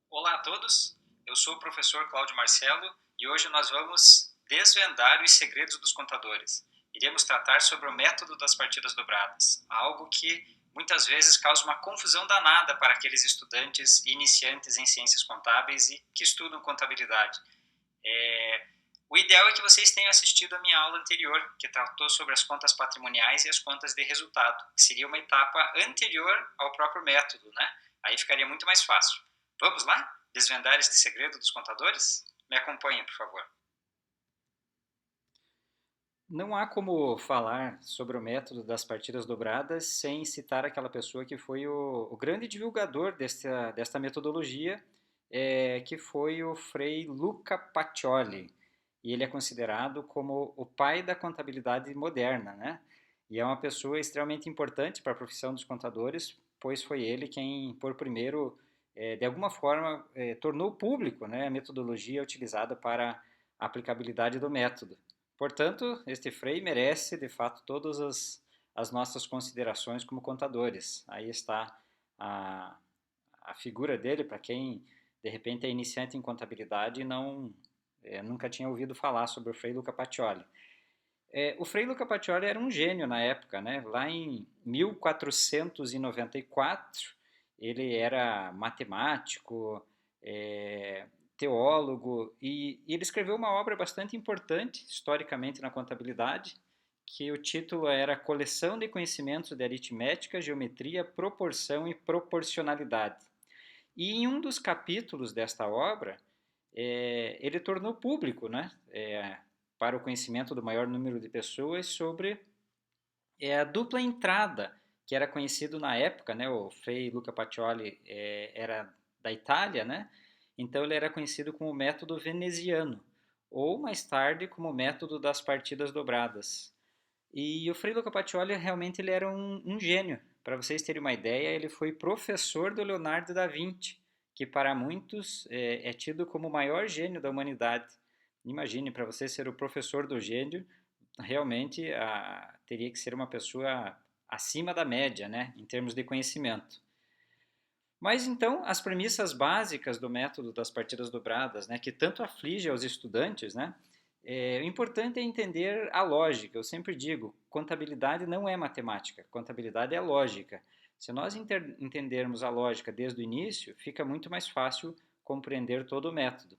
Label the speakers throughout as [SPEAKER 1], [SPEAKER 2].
[SPEAKER 1] Olá a todos, eu sou o professor Cláudio Marcelo e hoje nós vamos desvendar os segredos dos contadores. Iremos tratar sobre o método das partidas dobradas, algo que muitas vezes causa uma confusão danada para aqueles estudantes iniciantes em ciências contábeis e que estudam contabilidade. O ideal é que vocês tenham assistido a minha aula anterior, que tratou sobre as contas patrimoniais e as contas de resultado, que seria uma etapa anterior ao próprio método, né? Aí ficaria muito mais fácil. Vamos lá? Desvendar este segredo dos contadores? Me acompanhem, por favor.
[SPEAKER 2] Não há como falar sobre o método das partidas dobradas sem citar aquela pessoa que foi o grande divulgador desta metodologia, que foi o Frei Luca Pacioli. E ele é considerado como o pai da contabilidade moderna, né? E é uma pessoa extremamente importante para a profissão dos contadores, pois foi ele quem, por primeiro, de alguma forma, tornou público, né, a metodologia utilizada para a aplicabilidade do método. Portanto, este Frei merece, de fato, todas as nossas considerações como contadores. Aí está a, a figura dele para quem, de repente, é iniciante em contabilidade e nunca tinha ouvido falar sobre o Frei Luca Pacioli. O Frei Luca Pacioli era um gênio na época, né? Lá em 1494, ele era matemático, teólogo, e ele escreveu uma obra bastante importante historicamente na contabilidade, que o título era Coleção de Conhecimentos de Aritmética, Geometria, Proporção e Proporcionalidade. E em um dos capítulos desta obra, ele tornou público, né, para o conhecimento do maior número de pessoas sobre a dupla entrada, que era conhecido na época, né, o Frei Luca Pacioli era da Itália, né, então ele era conhecido como método veneziano, ou mais tarde como método das partidas dobradas. E o Frei Luca Pacioli realmente ele era um gênio. Para vocês terem uma ideia, ele foi professor do Leonardo da Vinci, que para muitos é tido como o maior gênio da humanidade. Imagine, para você ser o professor do gênio, realmente teria que ser uma pessoa acima da média, né, em termos de conhecimento. Mas então, as premissas básicas do método das partidas dobradas, né, que tanto aflige aos estudantes, né, o importante é entender a lógica. Eu sempre digo, contabilidade não é matemática, contabilidade é lógica. Se nós entendermos a lógica desde o início, fica muito mais fácil compreender todo o método.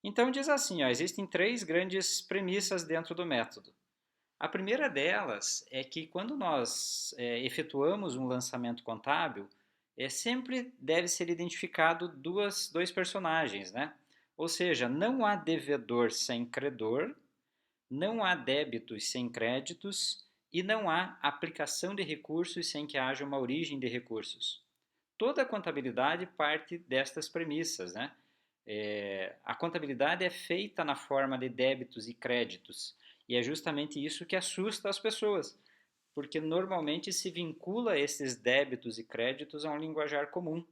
[SPEAKER 2] Então diz assim, ó, existem três grandes premissas dentro do método. A primeira delas é que quando nós efetuamos um lançamento contábil, sempre deve ser identificado dois personagens, né? Ou seja, não há devedor sem credor, não há débitos sem créditos e não há aplicação de recursos sem que haja uma origem de recursos. Toda a contabilidade parte destas premissas, né? A contabilidade é feita na forma de débitos e créditos, e é justamente isso que assusta as pessoas, porque normalmente se vincula esses débitos e créditos a um linguajar comum,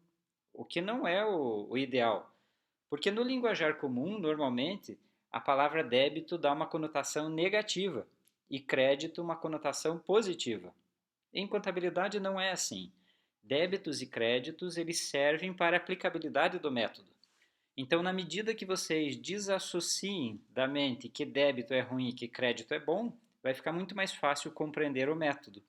[SPEAKER 2] o que não é o ideal. Porque no linguajar comum, normalmente, a palavra débito dá uma conotação negativa e crédito uma conotação positiva. Em contabilidade não é assim. Débitos e créditos eles servem para a aplicabilidade do método. Então, na medida que vocês desassociem da mente que débito é ruim e que crédito é bom, vai ficar muito mais fácil compreender o método.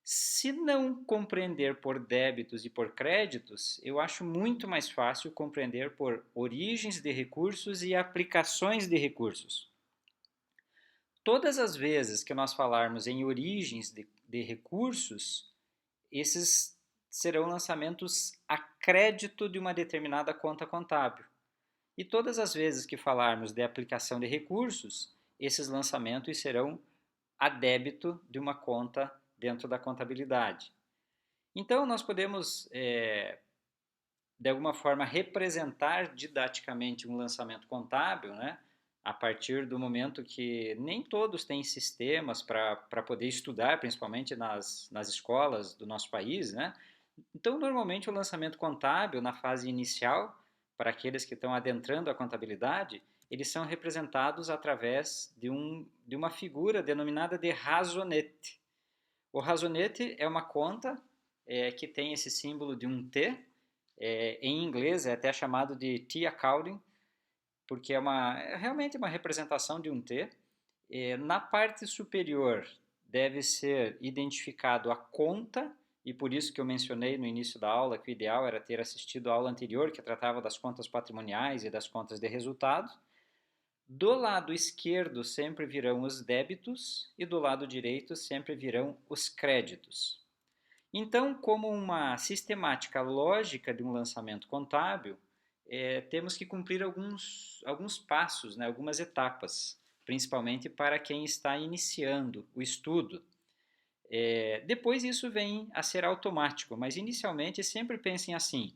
[SPEAKER 2] Se não compreender por débitos e por créditos, eu acho muito mais fácil compreender por origens de recursos e aplicações de recursos. Todas as vezes que nós falarmos em origens de recursos, esses serão lançamentos a crédito de uma determinada conta contábil. E todas as vezes que falarmos de aplicação de recursos, esses lançamentos serão a débito de uma conta dentro da contabilidade. Então, nós podemos, de alguma forma, representar didaticamente um lançamento contábil, né? A partir do momento que nem todos têm sistemas para poder estudar, principalmente nas escolas do nosso país, né? Então, normalmente, o lançamento contábil, na fase inicial, para aqueles que estão adentrando a contabilidade, eles são representados através de uma figura denominada de razonete. O razonete é uma conta que tem esse símbolo de um T, Em inglês é até chamado de T-accounting, porque é realmente uma representação de um T. Na parte superior deve ser identificado a conta, e por isso que eu mencionei no início da aula que o ideal era ter assistido a aula anterior, que tratava das contas patrimoniais e das contas de resultado. Do lado esquerdo sempre virão os débitos e do lado direito sempre virão os créditos. Então, como uma sistemática lógica de um lançamento contábil, temos que cumprir alguns passos, né, algumas etapas, principalmente para quem está iniciando o estudo. Depois isso vem a ser automático, mas inicialmente sempre pensem assim: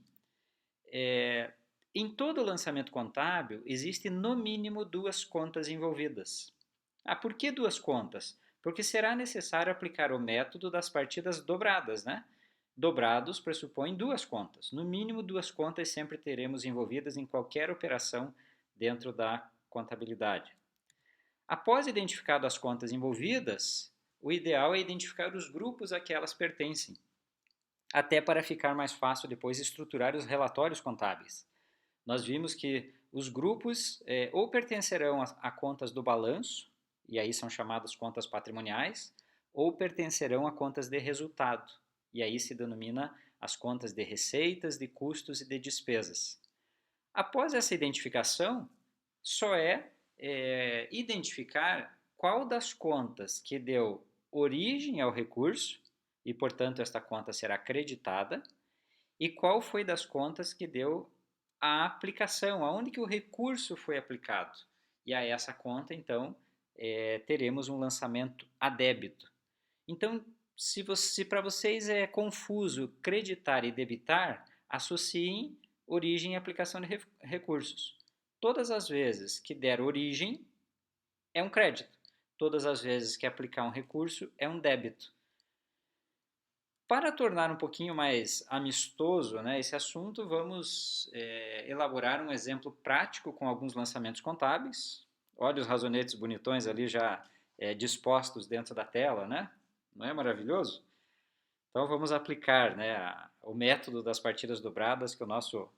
[SPEAKER 2] em todo lançamento contábil existe no mínimo duas contas envolvidas. Por que duas contas? Porque será necessário aplicar o método das partidas dobradas, né? Dobrados pressupõem duas contas. No mínimo duas contas sempre teremos envolvidas em qualquer operação dentro da contabilidade. Após identificado as contas envolvidas, o ideal é identificar os grupos a que elas pertencem, até para ficar mais fácil depois estruturar os relatórios contábeis. Nós vimos que os grupos ou pertencerão a contas do balanço, e aí são chamadas contas patrimoniais, ou pertencerão a contas de resultado, e aí se denomina as contas de receitas, de custos e de despesas. Após essa identificação, só identificar qual das contas que deu origem ao recurso, e portanto esta conta será creditada, e qual foi das contas que deu a aplicação, aonde que o recurso foi aplicado. E a essa conta, então, teremos um lançamento a débito. Então, se para vocês é confuso creditar e debitar, associem origem e aplicação de recursos. Todas as vezes que der origem, é um crédito. Todas as vezes que aplicar um recurso, é um débito. Para tornar um pouquinho mais amistoso, né, esse assunto, vamos elaborar um exemplo prático com alguns lançamentos contábeis. Olha os razonetes bonitões ali já dispostos dentro da tela, né? Não é maravilhoso? Então vamos aplicar, né, o método das partidas dobradas que o nosso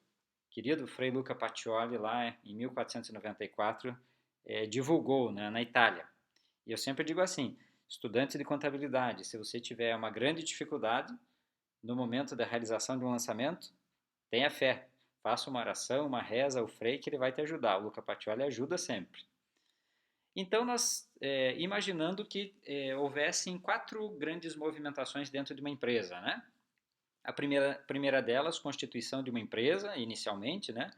[SPEAKER 2] querido Frei Luca Pacioli lá em 1494 divulgou, né, na Itália. E eu sempre digo assim: estudante de contabilidade, se você tiver uma grande dificuldade no momento da realização de um lançamento, tenha fé. Faça uma oração, uma reza ao Frei que ele vai te ajudar. O Luca Pacioli ajuda sempre. Então, nós imaginando que houvessem 4 grandes movimentações dentro de uma empresa, né? A primeira delas, constituição de uma empresa, inicialmente, né?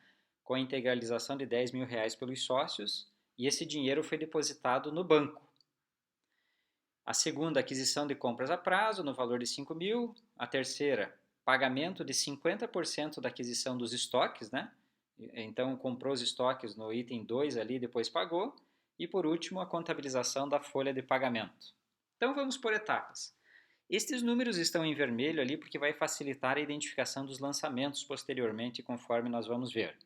[SPEAKER 2] Com a integralização de R$10.000 pelos sócios, e esse dinheiro foi depositado no banco. A segunda, aquisição de compras a prazo, no valor de 5.000. A terceira, pagamento de 50% da aquisição dos estoques, né? Então, comprou os estoques no item 2 ali, depois pagou. E, por último, a contabilização da folha de pagamento. Então, vamos por etapas. Estes números estão em vermelho ali porque vai facilitar a identificação dos lançamentos posteriormente, conforme nós vamos ver.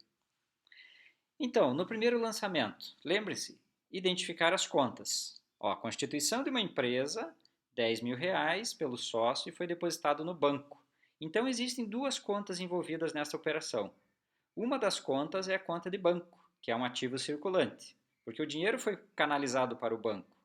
[SPEAKER 2] Então, no primeiro lançamento, lembre-se, identificar as contas. A constituição de uma empresa, R$10.000 pelo sócio e foi depositado no banco. Então, existem 2 contas envolvidas nessa operação. Uma das contas é a conta de banco, que é um ativo circulante, porque o dinheiro foi canalizado para o banco.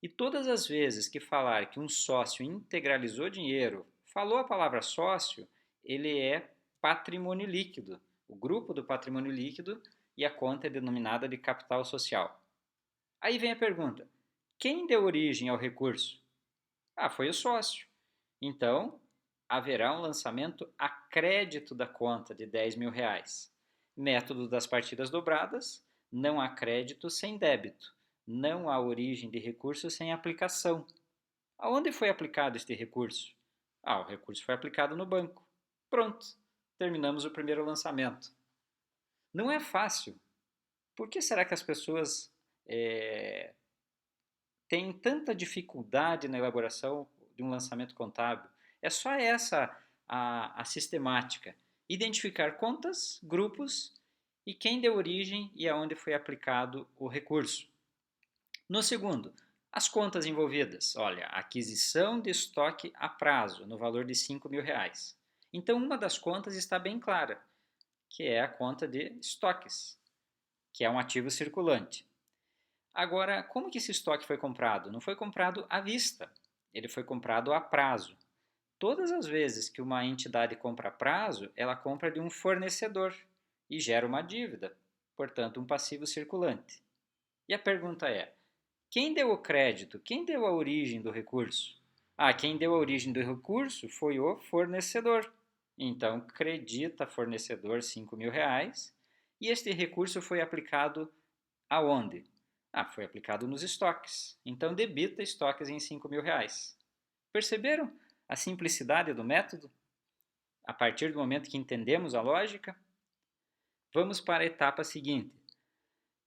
[SPEAKER 2] E todas as vezes que falar que um sócio integralizou dinheiro, falou a palavra sócio, ele é patrimônio líquido, o grupo do patrimônio líquido, e a conta é denominada de capital social. Aí vem a pergunta: quem deu origem ao recurso? Foi o sócio. Então, haverá um lançamento a crédito da conta de R$10.000. Método das partidas dobradas: não há crédito sem débito. Não há origem de recurso sem aplicação. Aonde foi aplicado este recurso? O recurso foi aplicado no banco. Pronto, terminamos o primeiro lançamento. Não é fácil. Por que será que as pessoas têm tanta dificuldade na elaboração de um lançamento contábil? É só essa a sistemática. Identificar contas, grupos e quem deu origem e aonde foi aplicado o recurso. No segundo, as contas envolvidas. Olha, aquisição de estoque a prazo, no valor de R$5.000. Então, uma das contas está bem clara, que é a conta de estoques, que é um ativo circulante. Agora, como que esse estoque foi comprado? Não foi comprado à vista, ele foi comprado a prazo. Todas as vezes que uma entidade compra a prazo, ela compra de um fornecedor e gera uma dívida, portanto, um passivo circulante. E a pergunta é: quem deu o crédito? Quem deu a origem do recurso? Quem deu a origem do recurso foi o fornecedor. Então, credita fornecedor R$ 5.000 e este recurso foi aplicado aonde? Foi aplicado nos estoques. Então, debita estoques em R$ 5.000. Perceberam a simplicidade do método? A partir do momento que entendemos a lógica, vamos para a etapa seguinte.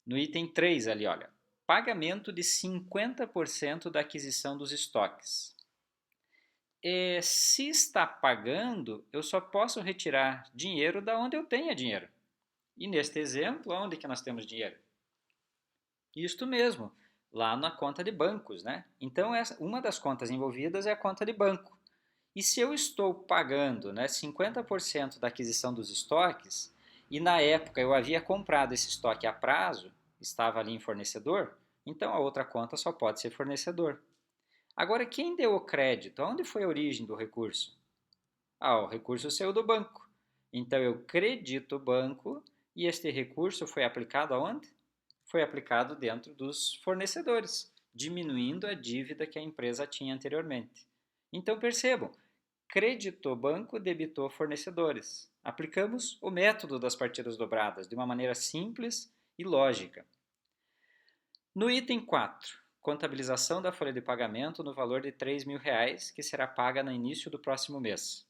[SPEAKER 2] No item 3 ali, olha, pagamento de 50% da aquisição dos estoques. Se está pagando, eu só posso retirar dinheiro da onde eu tenha dinheiro. E neste exemplo, onde que nós temos dinheiro? Isto mesmo, lá na conta de bancos, né? Então, uma das contas envolvidas é a conta de banco. E se eu estou pagando, né, 50% da aquisição dos estoques, e na época eu havia comprado esse estoque a prazo, estava ali em fornecedor, então a outra conta só pode ser fornecedor. Agora, quem deu o crédito? Onde foi a origem do recurso? O recurso saiu do banco. Então eu credito o banco e este recurso foi aplicado aonde? Foi aplicado dentro dos fornecedores, diminuindo a dívida que a empresa tinha anteriormente. Então percebam, creditou banco, debitou fornecedores. Aplicamos o método das partidas dobradas de uma maneira simples e lógica. No item 4, contabilização da folha de pagamento no valor de R$ 3.000, que será paga no início do próximo mês.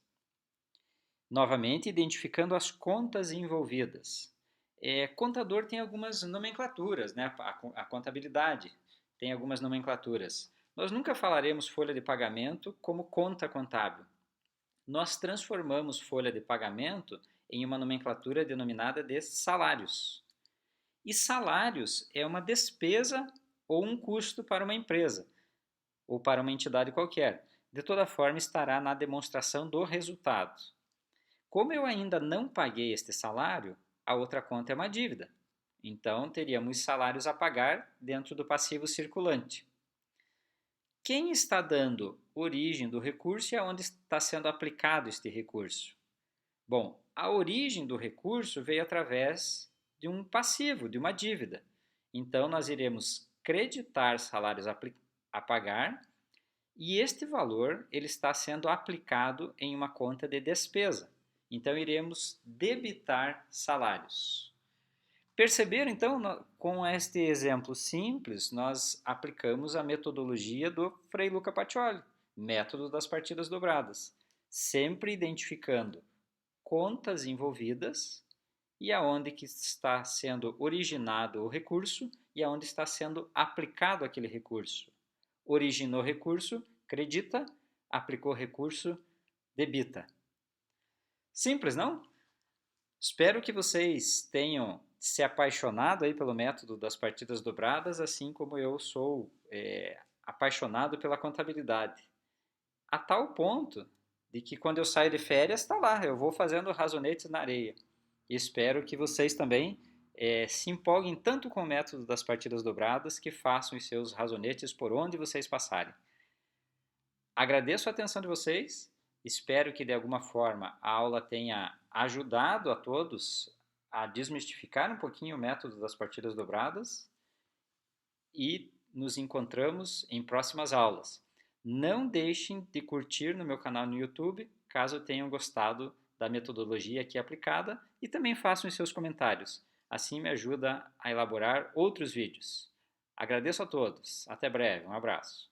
[SPEAKER 2] Novamente, identificando as contas envolvidas. Contador tem algumas nomenclaturas, né? A contabilidade tem algumas nomenclaturas. Nós nunca falaremos folha de pagamento como conta contábil. Nós transformamos folha de pagamento em uma nomenclatura denominada de salários. E salários é uma despesa ou um custo para uma empresa ou para uma entidade qualquer. De toda forma, estará na demonstração do resultado. Como eu ainda não paguei este salário, a outra conta é uma dívida. Então, teríamos salários a pagar dentro do passivo circulante. Quem está dando origem do recurso e aonde está sendo aplicado este recurso? Bom, a origem do recurso veio através de um passivo, de uma dívida. Então, nós iremos creditar salários a pagar e este valor ele está sendo aplicado em uma conta de despesa. Então, iremos debitar salários. Perceberam, então, com este exemplo simples, nós aplicamos a metodologia do Frei Luca Pacioli, método das partidas dobradas, sempre identificando contas envolvidas e aonde que está sendo originado o recurso e aonde está sendo aplicado aquele recurso. Originou recurso, credita, aplicou recurso, debita. Simples, não? Espero que vocês tenham se apaixonado aí pelo método das partidas dobradas, assim como eu sou apaixonado pela contabilidade. A tal ponto de que quando eu saio de férias, está lá, eu vou fazendo razonetes na areia. E espero que vocês também se empolguem tanto com o método das partidas dobradas que façam os seus razonetes por onde vocês passarem. Agradeço a atenção de vocês, espero que de alguma forma a aula tenha ajudado a todos a desmistificar um pouquinho o método das partidas dobradas e nos encontramos em próximas aulas. Não deixem de curtir no meu canal no YouTube, caso tenham gostado da metodologia aqui aplicada e também façam os seus comentários. Assim me ajuda a elaborar outros vídeos. Agradeço a todos. Até breve. Um abraço.